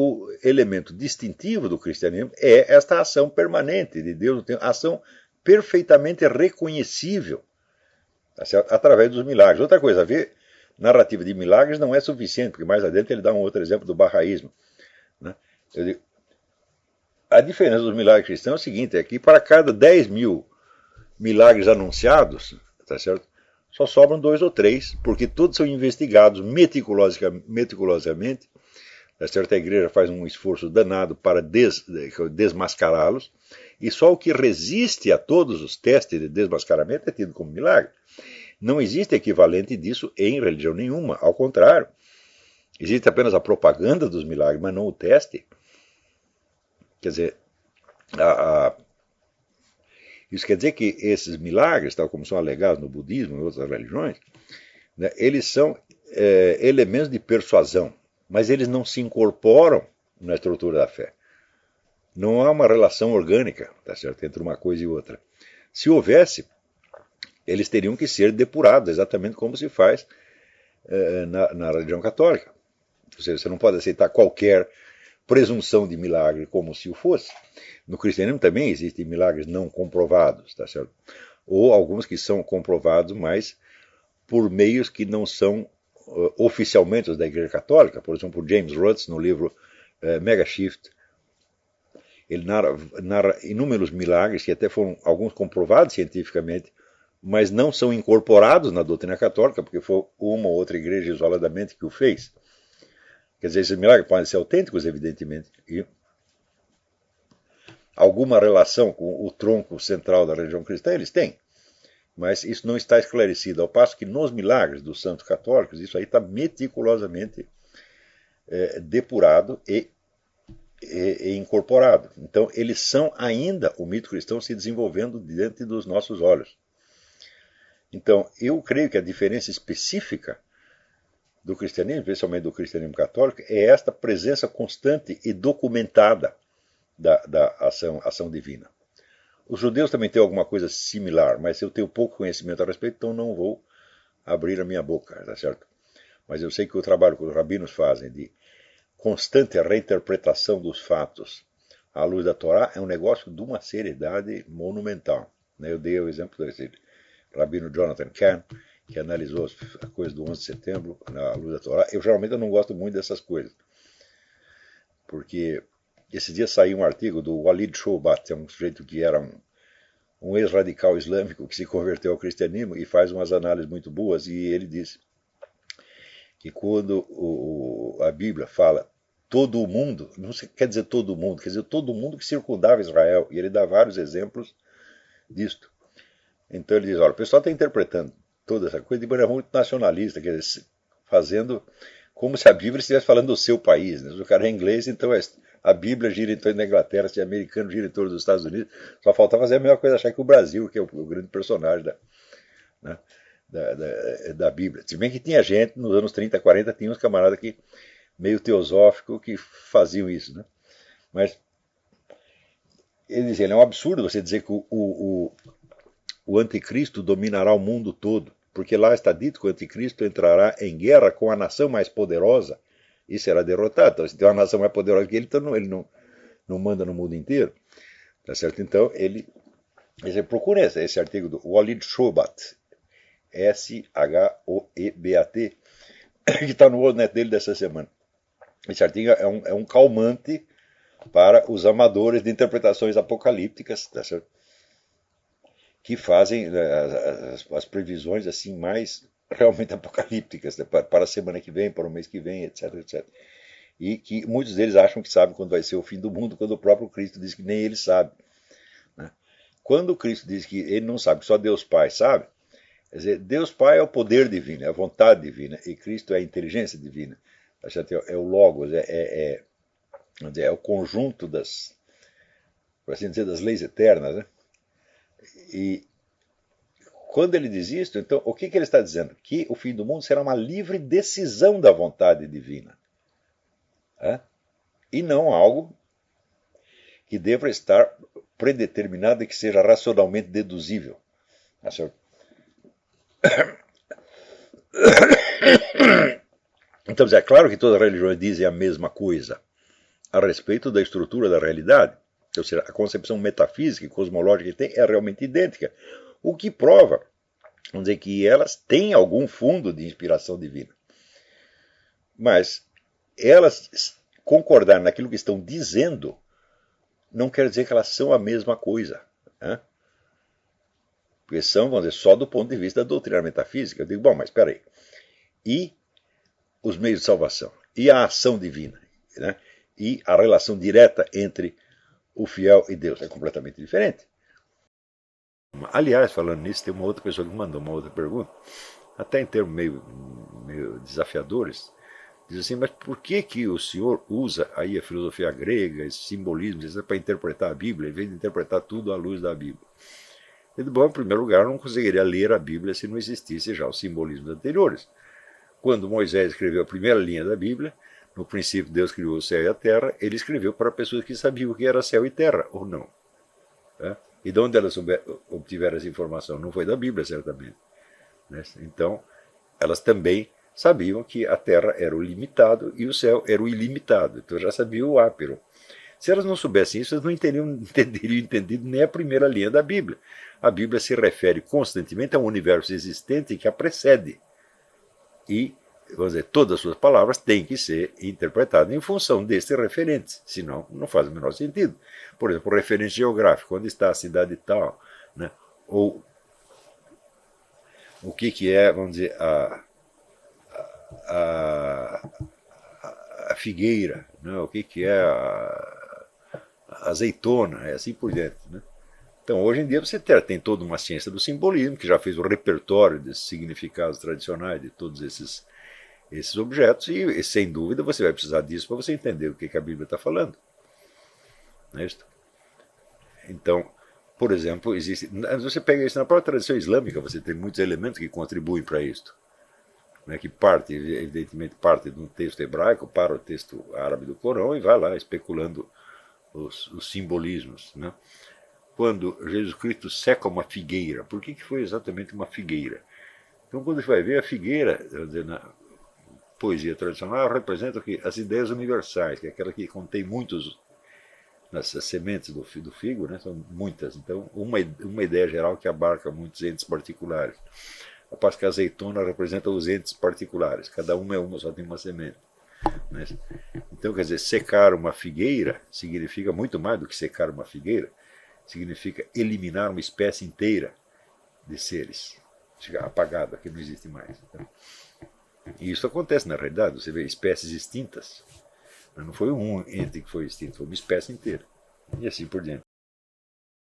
o elemento distintivo do cristianismo é esta ação permanente de Deus, ação perfeitamente reconhecível, tá certo? Através dos milagres. Outra coisa, ver narrativa de milagres não é suficiente, porque mais adiante ele dá um outro exemplo do bahaísmo, né? A diferença dos milagres cristãos é o seguinte, é que para cada 10 mil milagres anunciados, tá certo? Só sobram 2 ou 3, porque todos são investigados meticulosamente, tá certo? A igreja faz um esforço danado para desmascará-los, e só o que resiste a todos os testes de desmascaramento é tido como milagre. Não existe equivalente disso em religião nenhuma, ao contrário. Existe apenas a propaganda dos milagres, mas não o teste. Quer dizer, isso quer dizer que esses milagres, tal como são alegados no budismo e outras religiões, né, eles são elementos de persuasão, mas eles não se incorporam na estrutura da fé. Não há uma relação orgânica, tá certo, entre uma coisa e outra. Se houvesse, eles teriam que ser depurados, exatamente como se faz na religião católica. Você não pode aceitar qualquer presunção de milagre como se o fosse. No cristianismo também existem milagres não comprovados, tá certo? Ou alguns que são comprovados, mas por meios que não são oficialmente os da Igreja Católica. Por exemplo, James Rutz, no livro Mega Shift, ele narra inúmeros milagres que até foram alguns comprovados cientificamente, mas não são incorporados na doutrina católica, porque foi uma ou outra igreja isoladamente que o fez. Quer dizer, esses milagres podem ser autênticos, evidentemente, e alguma relação com o tronco central da religião cristã eles têm, mas isso não está esclarecido, ao passo que nos milagres dos santos católicos isso aí está meticulosamente depurado e incorporado. Então eles são ainda o mito cristão se desenvolvendo diante dos nossos olhos. Então eu creio que a diferença específica do cristianismo, especialmente do cristianismo católico, é esta presença constante e documentada da ação divina. Os judeus também têm alguma coisa similar, mas eu tenho pouco conhecimento a respeito, então não vou abrir a minha boca, tá certo? Mas eu sei que o trabalho que os rabinos fazem de constante reinterpretação dos fatos à luz da Torá é um negócio de uma seriedade monumental. Eu dei o exemplo desse rabino Jonathan Cahn, que analisou a coisa do 11 de setembro à luz da Torá. Eu geralmente não gosto muito dessas coisas, porque esse dia saiu um artigo do Walid Shoebat, um sujeito que era um ex-radical islâmico que se converteu ao cristianismo e faz umas análises muito boas, e ele disse que quando a Bíblia fala todo o mundo, não quer dizer todo mundo, quer dizer todo mundo que circundava Israel, e ele dá vários exemplos disto. Então ele diz, olha, o pessoal está interpretando toda essa coisa de maneira muito nacionalista, quer dizer, fazendo como se a Bíblia estivesse falando do seu país, né? Se o cara é inglês, então a Bíblia gira em torno da Inglaterra, se é americano gira em torno dos Estados Unidos, só falta fazer a mesma coisa, achar que o Brasil, que é o grande personagem da Bíblia. Se bem que tinha gente, nos anos 30, 40, tinha uns camaradas que, meio teosófico, que faziam isso, né? Mas ele dizia, é um absurdo você dizer que o anticristo dominará o mundo todo, porque lá está dito que o anticristo entrará em guerra com a nação mais poderosa e será derrotado. Então, se tem uma nação mais poderosa que ele, então ele não manda no mundo inteiro. Tá certo? Então, você procura esse artigo do Walid Shoebat, Shoebat, que está no WordNet dele dessa semana. Esse artigo é um calmante para os amadores de interpretações apocalípticas, tá certo? Que fazem as previsões assim mais realmente apocalípticas, né, para a semana que vem, para o mês que vem, etc, etc. E que muitos deles acham que sabem quando vai ser o fim do mundo, quando o próprio Cristo diz que nem ele sabe, né? Quando o Cristo diz que ele não sabe, que só Deus Pai sabe, quer dizer, Deus Pai é o poder divino, é a vontade divina, e Cristo é a inteligência divina, é o Logos, é o conjunto por assim dizer, das leis eternas, né? E quando ele diz isso, então, o que ele está dizendo? Que o fim do mundo será uma livre decisão da vontade divina. E não algo que deva estar predeterminado e que seja racionalmente deduzível. Então, é claro que todas as religiões dizem a mesma coisa. a respeito da estrutura da realidade. Ou seja, a concepção metafísica e cosmológica que tem é realmente idêntica, o que prova, vamos dizer, que elas têm algum fundo de inspiração divina. Mas elas concordar naquilo que estão dizendo não quer dizer que elas são a mesma coisa. Né? Porque são, vamos dizer, só do ponto de vista da doutrina metafísica. Eu digo, bom, mas espera aí. E os meios de salvação? E a ação divina? Né? E a relação direta entre o fiel e Deus? É completamente diferente. Aliás, falando nisso, tem uma outra pessoa que mandou uma outra pergunta, até em termos meio desafiadores. Diz assim, mas por que o senhor usa aí a filosofia grega, esses simbolismos, para interpretar a Bíblia, em vez de interpretar tudo à luz da Bíblia? Eu digo, bom, em primeiro lugar, eu não conseguiria ler a Bíblia se não existisse já os simbolismos anteriores. Quando Moisés escreveu a primeira linha da Bíblia, no princípio Deus criou o céu e a terra, ele escreveu para pessoas que sabiam o que era céu e terra, ou não. Né? E de onde elas obtiveram essa informação? Não foi da Bíblia, certamente. Né? Então, elas também sabiam que a terra era o limitado e o céu era o ilimitado. Então já sabiam o ápero. Se elas não soubessem isso, elas não teriam entendido nem a primeira linha da Bíblia. A Bíblia se refere constantemente a um universo existente que a precede. E, vamos dizer, todas as suas palavras têm que ser interpretadas em função destes referentes, senão não faz o menor sentido. Por exemplo, o referente geográfico, onde está a cidade tal, né? Ou o que é, vamos dizer, a figueira, né? O que é a azeitona, assim por diante. Né? Então, hoje em dia, você tem toda uma ciência do simbolismo, que já fez o repertório desses significados tradicionais de todos esses objetos, e sem dúvida você vai precisar disso para você entender o que a Bíblia está falando. Não é isso? Então, por exemplo, você pega isso na própria tradição islâmica, você tem muitos elementos que contribuem para isto. Né, que parte, evidentemente, parte de um texto hebraico para o texto árabe do Corão e vai lá especulando os simbolismos. Né? Quando Jesus Cristo seca uma figueira, por que foi exatamente uma figueira? Então, quando você vai ver a figueira, na poesia tradicional, representa as ideias universais, que é aquela que contém muitos, nessas sementes do figo, né, são muitas. Então, uma ideia geral que abarca muitos entes particulares. A parte que a azeitona representa os entes particulares, cada uma é uma, só tem uma semente. Né? Então, quer dizer, secar uma figueira significa muito mais do que secar uma figueira, significa eliminar uma espécie inteira de seres, ficar apagada, que não existe mais. Então, e isso acontece na realidade, você vê espécies extintas, não foi um ente que foi extinto, foi uma espécie inteira, e assim por diante.